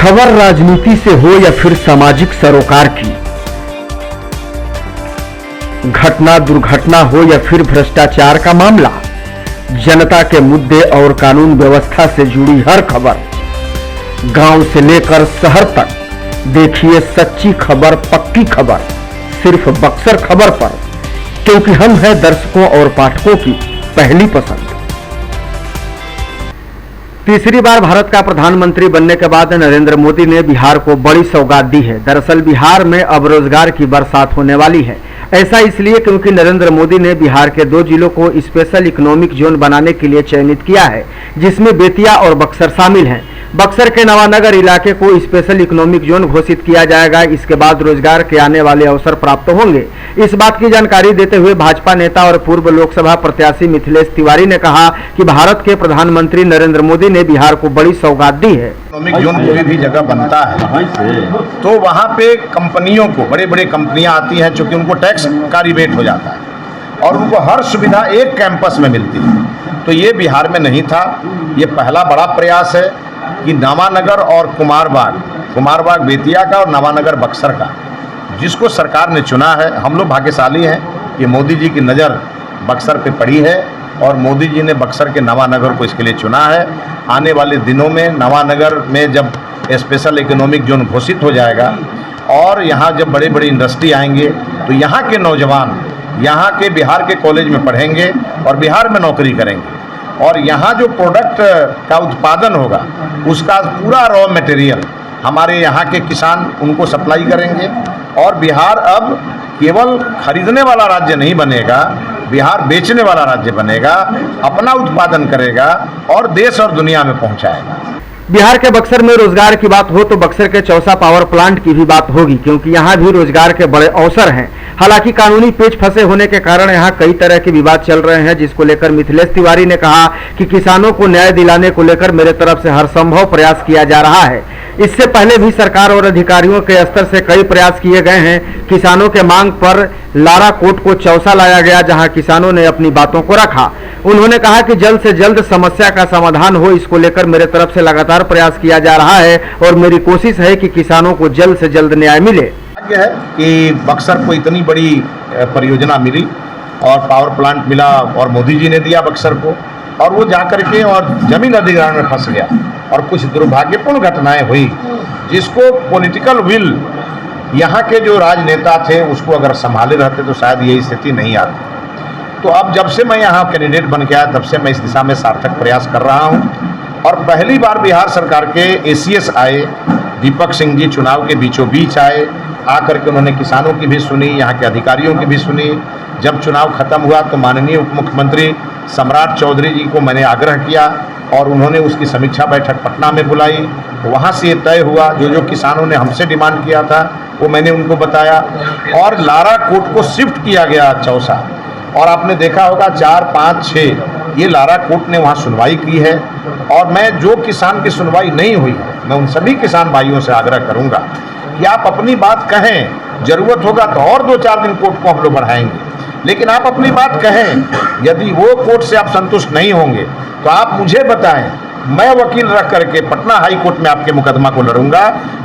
खबर राजनीति से हो या फिर सामाजिक सरोकार की, घटना दुर्घटना हो या फिर भ्रष्टाचार का मामला, जनता के मुद्दे और कानून व्यवस्था से जुड़ी हर खबर, गांव से लेकर शहर तक, देखिए सच्ची खबर, पक्की खबर, सिर्फ बक्सर खबर पर, क्योंकि हम हैं दर्शकों और पाठकों की पहली पसंद। तीसरी बार भारत का प्रधानमंत्री बनने के बाद नरेंद्र मोदी ने बिहार को बड़ी सौगात दी है। दरअसल बिहार में अब रोजगार की बरसात होने वाली है। ऐसा इसलिए क्योंकि नरेंद्र मोदी ने बिहार के 2 जिलों को स्पेशल इकोनॉमिक जोन बनाने के लिए चयनित किया है, जिसमें बेतिया और बक्सर शामिल हैं। बक्सर के नवानगर इलाके को स्पेशल इकोनॉमिक जोन घोषित किया जाएगा। इसके बाद रोजगार के आने वाले अवसर प्राप्त होंगे। इस बात की जानकारी देते हुए भाजपा नेता और पूर्व लोकसभा प्रत्याशी मिथिलेश तिवारी ने कहा कि भारत के प्रधानमंत्री नरेंद्र मोदी ने बिहार को बड़ी सौगात दी है। इकोनॉमिक जोन कोई भी जगह बनता है तो वहाँ पे कंपनियों को, बड़े बड़े कंपनियां आती हैं, चूंकि उनको टैक्स का रिबेट हो जाता है और उनको हर सुविधा एक कैंपस में मिलती है। तो ये बिहार में नहीं था। ये पहला बड़ा प्रयास है कि नवानगर और कुमारबाग बेतिया का और नवानगर बक्सर का, जिसको सरकार ने चुना है। हम लोग भाग्यशाली हैं कि मोदी जी की नज़र बक्सर पे पड़ी है और मोदी जी ने बक्सर के नवानगर को इसके लिए चुना है। आने वाले दिनों में नवानगर में जब स्पेशल इकोनॉमिक जोन घोषित हो जाएगा और यहाँ जब बड़े बड़े इंडस्ट्री आएंगे तो यहाँ के नौजवान यहाँ के बिहार के कॉलेज में पढ़ेंगे और बिहार में नौकरी करेंगे और यहाँ जो प्रोडक्ट का उत्पादन होगा उसका पूरा रॉ मटेरियल हमारे यहाँ के किसान उनको सप्लाई करेंगे। और बिहार अब केवल खरीदने वाला राज्य नहीं बनेगा, बिहार बेचने वाला राज्य बनेगा, अपना उत्पादन करेगा और देश और दुनिया में पहुंचाएगा। बिहार के बक्सर में रोजगार की बात हो तो बक्सर के चौसा पावर प्लांट की भी बात होगी, क्योंकि यहाँ भी रोजगार के बड़े अवसर हैं। हालांकि कानूनी पेच फंसे होने के कारण यहाँ कई तरह के विवाद चल रहे हैं, जिसको लेकर मिथिलेश तिवारी ने कहा कि किसानों को न्याय दिलाने को लेकर मेरे तरफ से हर संभव प्रयास किया जा रहा है। इससे पहले भी सरकार और अधिकारियों के स्तर से कई प्रयास किए गए हैं। किसानों के मांग पर लारा कोर्ट को चौसा लाया गया, जहां किसानों ने अपनी बातों को रखा। उन्होंने कहा कि जल्द से जल्द समस्या का समाधान हो, इसको लेकर मेरे तरफ से लगातार प्रयास किया जा रहा है और मेरी कोशिश है कि किसानों को जल्द से जल्द न्याय मिले। भाग्य है कि बक्सर को इतनी बड़ी परियोजना मिली और पावर प्लांट मिला और मोदी जी ने दिया बक्सर को, और वो जाकर के और जमीन अधिग्रहण में फंस गया और कुछ दुर्भाग्यपूर्ण घटनाएं हुई, जिसको पॉलिटिकल विल यहाँ के जो राजनेता थे उसको अगर संभाले रहते तो शायद यही स्थिति नहीं आती। तो अब जब से मैं यहाँ कैंडिडेट बन के आया तब से मैं इस दिशा में सार्थक प्रयास कर रहा हूँ। और पहली बार बिहार सरकार के एसीएस आए, दीपक सिंह जी चुनाव के बीचों बीच आए, आकर के उन्होंने किसानों की भी सुनी, यहाँ के अधिकारियों की भी सुनी। जब चुनाव खत्म हुआ तो माननीय उप मुख्यमंत्री सम्राट चौधरी जी को मैंने आग्रह किया और उन्होंने उसकी समीक्षा बैठक पटना में बुलाई। वहाँ से ये तय हुआ जो किसानों ने हमसे डिमांड किया था वो मैंने उनको बताया और लारा कोर्ट को शिफ्ट किया गया चौसा। और आपने देखा होगा 4, 5, 6 ये लारा कोर्ट ने वहाँ सुनवाई की है। और मैं जो किसान की सुनवाई नहीं हुई है मैं उन सभी किसान भाइयों से आग्रह करूँगा कि आप अपनी बात कहें, ज़रूरत होगा तो और 2-4 दिन कोर्ट को हम लोग बढ़ाएंगे, लेकिन आप अपनी बात कहें। यदि वो कोर्ट से आप संतुष्ट नहीं होंगे तो आप मुझे बताएं, मैं वकील रख करके पटना हाई कोर्ट में आपके मुकदमा को लड़ूंगा,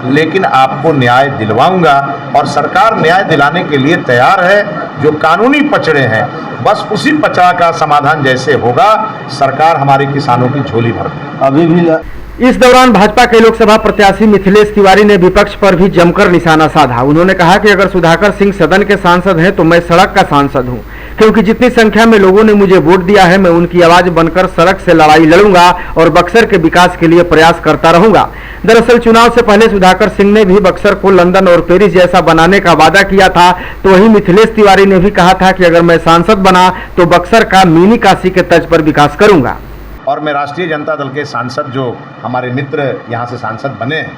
लेकिन आपको न्याय दिलवाऊंगा। और सरकार न्याय दिलाने के लिए तैयार है। जो कानूनी पचड़े हैं बस उसी पचड़ा का समाधान जैसे होगा, सरकार हमारे किसानों की झोली भर देगी। अभी भी इस दौरान भाजपा के लोकसभा प्रत्याशी मिथिलेश तिवारी ने विपक्ष पर भी जमकर निशाना साधा। उन्होंने कहा कि अगर सुधाकर सिंह सदन के सांसद हैं तो मैं सड़क का सांसद हूं, क्योंकि जितनी संख्या में लोगों ने मुझे वोट दिया है मैं उनकी आवाज बनकर सड़क से लड़ाई लड़ूंगा और बक्सर के विकास के लिए प्रयास करता रहूंगा। दरअसल चुनाव से पहले सुधाकर सिंह ने भी बक्सर को लंदन और पेरिस जैसा बनाने का वादा किया था, तो वहीं मिथिलेश तिवारी ने भी कहा था कि अगर मैं सांसद बना तो बक्सर का मिनी काशी के तर्ज पर विकास करूंगा। और मैं राष्ट्रीय जनता दल के सांसद जो हमारे मित्र यहाँ से सांसद बने हैं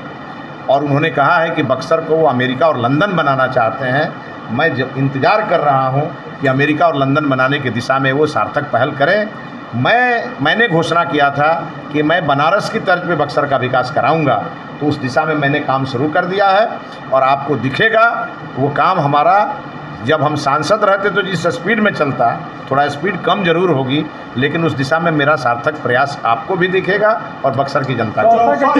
और उन्होंने कहा है कि बक्सर को वो अमेरिका और लंदन बनाना चाहते हैं, मैं इंतज़ार कर रहा हूँ कि अमेरिका और लंदन बनाने की दिशा में वो सार्थक पहल करें। मैंने घोषणा किया था कि मैं बनारस की तर्ज पे बक्सर का विकास कराऊंगा, तो उस दिशा में मैंने काम शुरू कर दिया है और आपको दिखेगा वो काम हमारा। जब हम सांसद रहते तो जिस स्पीड में चलता, थोड़ा स्पीड कम जरूर होगी, लेकिन उस दिशा में मेरा सार्थक प्रयास आपको भी दिखेगा और बक्सर की जनता को।